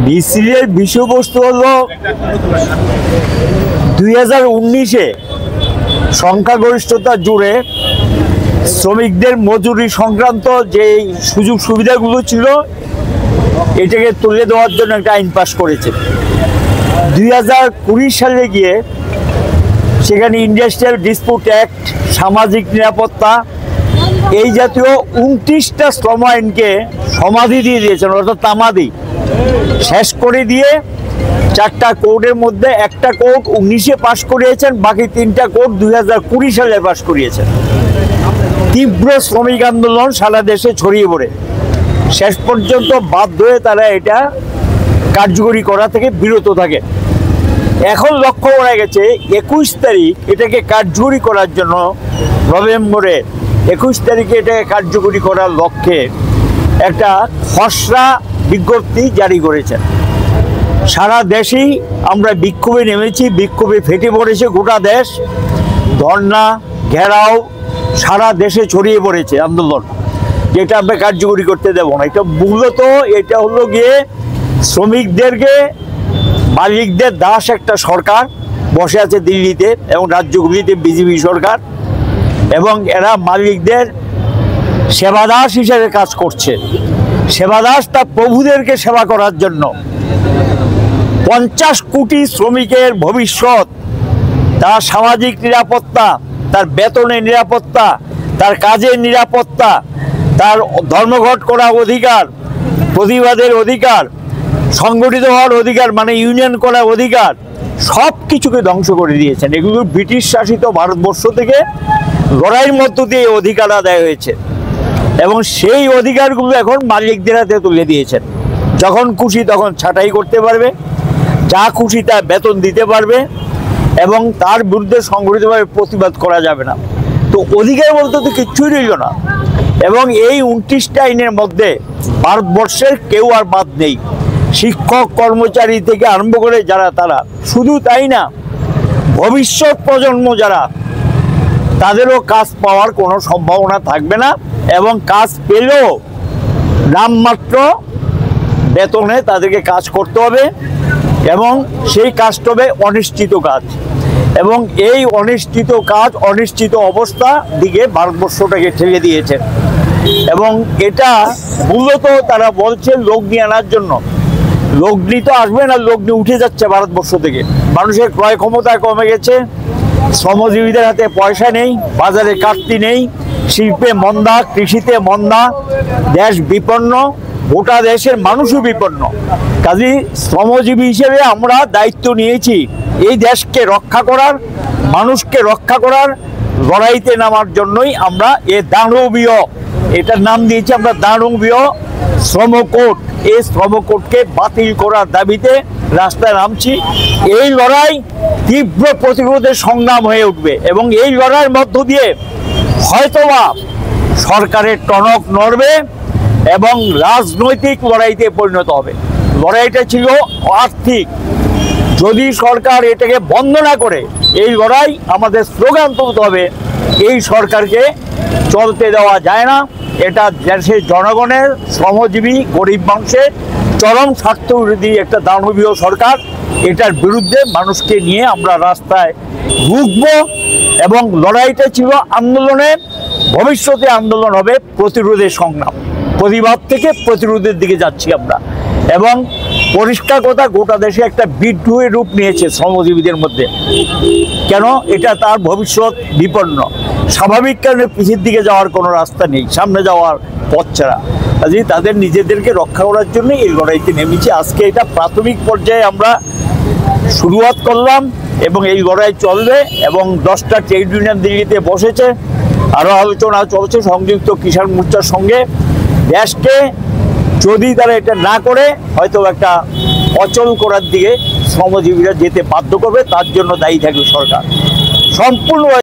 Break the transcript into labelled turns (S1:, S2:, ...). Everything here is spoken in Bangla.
S1: বিসিএর বিষয়বস্তু হলো 2019-এ সংখ্যাগরিষ্ঠতা জুড়ে শ্রমিকদের মজুরি সংক্রান্ত যে সুযোগ সুবিধাগুলো ছিল এটাকে তুলে দেওয়ার জন্য একটা আইন পাশ করেছে। 2020 সালে গিয়ে সেখানে ইন্ডাস্ট্রিয়াল ডিসপিউট অ্যাক্ট, সামাজিক নিরাপত্তা, এই জাতীয় 29টা শ্রম আইনকে সমাধি দিয়ে দিয়েছেন, অর্থাৎ তামাদি শেষ করে দিয়ে 4টা কোর্টের মধ্যে একটা কোর্ট 19-এ পাশ করিয়েছেন, বাকি 3টা কোর্ট 2020 সালে পাশ করিয়েছেন। তীব্র শ্রমিক আন্দোলন সারা দেশে ছড়িয়ে পড়ে শেষ পর্যন্ত বাধ্য হয়ে তারা এটা কার্যকরী করা থেকে বিরত থাকে। এখন লক্ষ্য করা গেছে 21 তারিখ এটাকে কার্যকরী করার জন্য, নভেম্বরে 21 তারিখে এটাকে কার্যকরী করার লক্ষ্যে একটা খসড়া বিজ্ঞপ্তি জারি করেছেন। সারা দেশেই আমরা বিক্ষোভে নেমেছি, বিক্ষোভে ফেটে পড়েছে গোটা দেশ, ধর্না ঘেরাও সারা দেশে ছড়িয়ে পড়েছে আন্দোলন, যেটা আমরা কার্যকরী করতে দেব না। এটা মূলত এটা হলো গিয়ে শ্রমিকদেরকে মালিকদের দাস একটা সরকার বসে আছে দিল্লিতে এবং রাজ্যগুলিতে বিজেপি সরকার, এবং এরা মালিকদের সেবাদাস হিসেবে কাজ করছে। সেবাদাস তার প্রভুদেরকে সেবা করার জন্য 50 কোটি শ্রমিকের ভবিষ্যৎ, তার সামাজিক নিরাপত্তা, তার বেতনের নিরাপত্তা, তার কাজের নিরাপত্তা, তার ধর্মঘট করার অধিকার, প্রতিবাদের অধিকার, সংগঠিত হওয়ার অধিকার মানে ইউনিয়ন করার অধিকার, সব কিছুকে ধ্বংস করে দিয়েছেন। এগুলো ব্রিটিশ শাসিত ভারতবর্ষ থেকে লড়াইয়ের মধ্য দিয়ে অধিকার আদায় হয়েছে এবং সেই অধিকারগুলো এখন মালিকদের হাতে তুলে দিয়েছেন। যখন খুশি তখন ছাঁটাই করতে পারবে, যা খুশি তা বেতন দিতে পারবে এবং তার বিরুদ্ধে সংগঠিতভাবে প্রতিবাদ করা যাবে না। তো অধিকার বলতে তো কিচ্ছুই রইল না। এবং এই 29টা আইনের মধ্যে ভারতবর্ষের কেউ আর বাদ নেই, শিক্ষক কর্মচারী থেকে আরম্ভ করে যারা, তারা শুধু তাই না, ভবিষ্যৎ প্রজন্ম যারা, তাদেরও কাজ পাওয়ার কোনো সম্ভাবনা থাকবে না এবং কাজ পেলেও নামমাত্র বেতনে তাদেরকে কাজ করতে হবে এবং সেই কাজটা হবে অনিশ্চিত কাজ। এবং এই অনিশ্চিত কাজ, অনিশ্চিত অবস্থা দিকে ভারতবর্ষটাকে ঠেলে দিয়েছে। এবং এটা মূলত তারা বলছে লগ্নি আনার জন্য। লগ্নি তো আসবে না, লগ্নি উঠে যাচ্ছে ভারতবর্ষ থেকে। মানুষের ক্রয় ক্ষমতা কমে গেছে, শ্রমজীবীদের হাতে পয়সা নেই, বাজারে কাটতি নেই, শিল্পে মন্দা, কৃষিতে মন্দা, দেশ বিপন্ন, গোটা দেশের মানুষও বিপন্ন। কাজেই শ্রমজীবী হিসেবে আমরা দায়িত্ব নিয়েছি এই দেশকে রক্ষা করার, মানুষকে রক্ষা করার লড়াইতে নামার জন্যই আমরা দানবীয়, এটার নাম দিয়েছি আমরা দানবীয় শ্রমকোট। এই শ্রমকোটকে বাতিল করার দাবিতে রাস্তায় নামছি। এই লড়াই তীব্র প্রতিরোধের সংগ্রাম হয়ে উঠবে এবং এই লড়াইয়ের মধ্য দিয়ে হয়তোবা সরকারের টনক নড়বে এবং রাজনৈতিক লড়াইতে পরিণত হবে। লড়াইটা ছিল আর্থিক, যদি সরকার এটাকে বন্ধ না করে এই লড়াই আমাদের স্লোগান তুলতে হবে, এই সরকারকে চলতে দেওয়া যায় না। এটা দেশের জনগণের, শ্রমজীবী গরিব মানুষের চরম স্বার্থ বিরোধী একটা দানবীয় সরকার। এটার বিরুদ্ধে মানুষকে নিয়ে আমরা রাস্তায় রুখব এবং লড়াইটা ছিল আন্দোলনের, ভবিষ্যতে আন্দোলন হবে প্রতিরোধের সংগ্রাম। প্রতিবাদ থেকে প্রতিরোধের দিকে যাচ্ছি আমরা। এবং পরিষ্কার কথা, গোটা দেশে একটা বিদ্রোহের রূপ নিয়েছে শ্রমজীবীদের মধ্যে। কেন? এটা তার ভবিষ্যৎ বিপন্ন। স্বাভাবিক কারণে পিছের দিকে যাওয়ার কোনো রাস্তা নেই, সামনে যাওয়ার পথ ছাড়া। কাজেই তাদের নিজেদেরকে রক্ষা করার জন্য এই লড়াইতে নেমেছি। আজকে এটা প্রাথমিক পর্যায়ে আমরা শুরুয়াত করলাম এবং এই লড়াই চলবে এবং 10টা ট্রেড ইউনিয়ন দিল্লিতে বসেছে, আরও আলোচনা চলছে সংযুক্ত কিষাণ মোর্চার সঙ্গে। দেশকে যদি তারা এটা না করে হয়তো একটা অচল করার দিকে শ্রমজীবীরা যেতে বাধ্য করবে, তার জন্য দায়ী থাকবে সরকার সম্পূর্ণ।